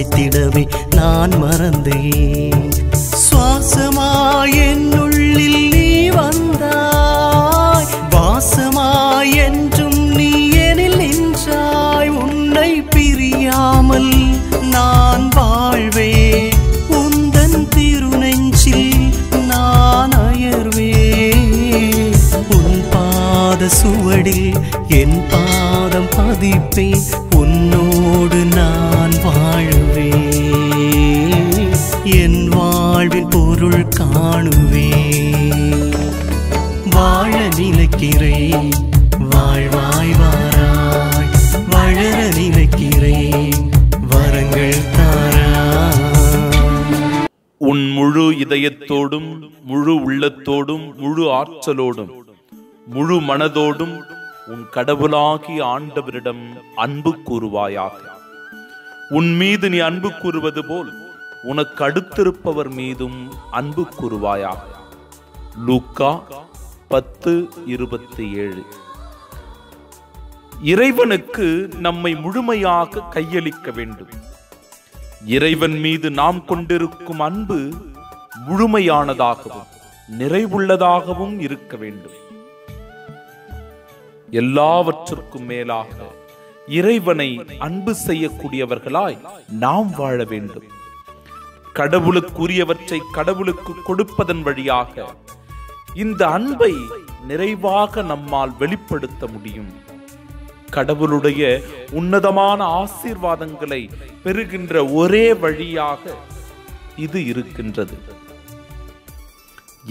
அசைத்திடவே நான் மறந்தேன். சுவாசமாய் என்னுள்ளில் நீ வந்தாய், வாசமாய் என்றும் நீ எனில் நின்றாய். உன்னை பிரியாமல் நான் வாழ்வேன், உந்தன் திருநெஞ்சில் நான் அயர்வேன். உன் பாத சுவடில் என் பாதம் பதிப்பேன், உன்னோடு நான் வாழுவேன். என் வாழ்வின் பொருள் காணுவேன். வாழ நினைக்கிறேன் வாழ்வாய் வாராய், வளர நினைக்கிறேன் வரங்கள் தாராய். உன் முழு இதயத்தோடும் முழு உள்ளத்தோடும் முழு ஆற்றலோடும் முழு மனதோடும் உன் கடவுளாகி ஆண்டவரிடம் அன்பு கூறுவாயாக. உன் மீது நீ அன்பு கூறுவது போல் உனக்கு அடுத்திருப்பவர் மீதும் அன்பு கூறுவாயாக. லூக்கா 10:27. இறைவனுக்கு நம்மை முழுமையாக கையளிக்க வேண்டும். இறைவன் மீது நாம் கொண்டிருக்கும் அன்பு முழுமையானதாகவும் நிறைவுள்ளதாகவும் இருக்க வேண்டும். எல்லாவற்றிற்கும் மேலாக இறைவனை அன்பு செய்யக்கூடியவர்களாய் நாம் வாழ வேண்டும். கடவுளுக்குரியவற்றை கடவுளுக்கு கொடுப்பதன் வழியாக இந்த அன்பை நிறைவாக நம்மால் வெளிப்படுத்த முடியும். கடவுளுடைய உன்னதமான ஆசீர்வாதங்களை பெறுகின்ற ஒரே வழியாக இது இருக்கின்றது.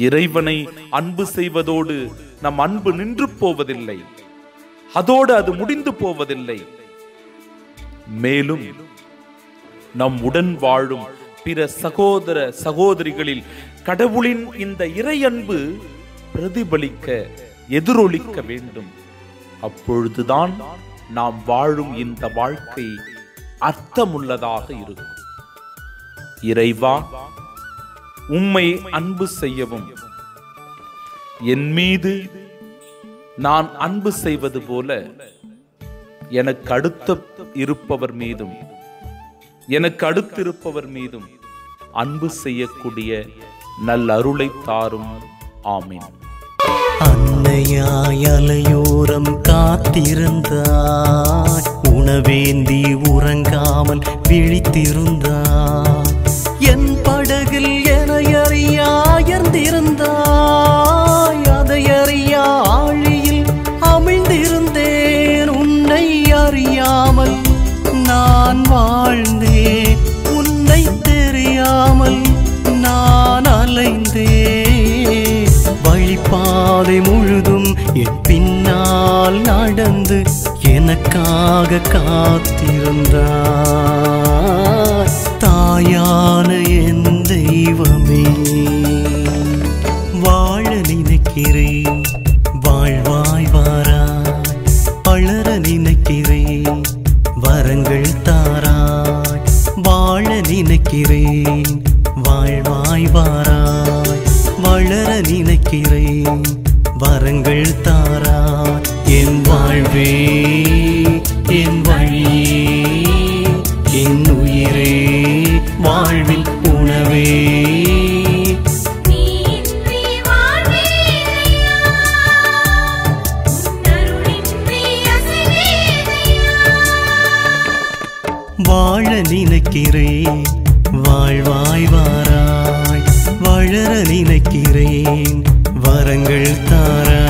இறைவனை அன்பு செய்வதோடு நம் அன்பு நின்று போவதில்லை, அதோடு அது முடிந்து போவதில்லை. மேலும் நம் உடன் வாழும் பிற சகோதர சகோதரிகளில் கடவுளின் இந்த இறை அன்பு பிரதிபலிக்க எதிரொலிக்க வேண்டும். அப்பொழுதுதான் நாம் வாழும் இந்த வாழ்க்கை அர்த்தமுள்ளதாக இருக்கும். இறைவா, உம்மை அன்பு செய்யவும் என் மீது நான் அன்பு செய்வது போல எனக்கு அடுத்திருப்பவர் மீதும் அன்பு செய்யக்கூடிய நல்ல அருளை தாரும். ஆமீன். அன்னையாய் அலையோரம் காத்திருந்தாய், உணவேந்தி உறங்காமல் விழித்திருந்தாய். என் படகில் என அறியாயர்ந்திருந்தாய், அதை அறியா ஆழியில் அமிழ்ந்திருந்தேன். உன்னை அறியாமல் நான் வாழ்ந்தேன், உன்னை தெரியாமல் நான் அலைந்தேன். வழிபாதை முழுதும் என் பின்னால் நடந்து எனக்காக காத்திருந்தாய். தாயான என் தெய்வமே, வாழ நினைக்கிறேன் வாழ்வாய் வாராய், வளர நினைக்கிறேன் வரங்கள் தாராய். வாழ நினைக்கிறேன் வாழ்வாய் வாராய், வளர நினைக்கிறேன் வரங்கள் தாராய். என் வாழ்வே, என் வழியே, என் உயிரே, வாழ்வில் உணவே. வாழ நினைக்கிறேன் வாழ்வாய் வாராய், வளர நினைக்கிறேன் வரங்கள் தாராய்.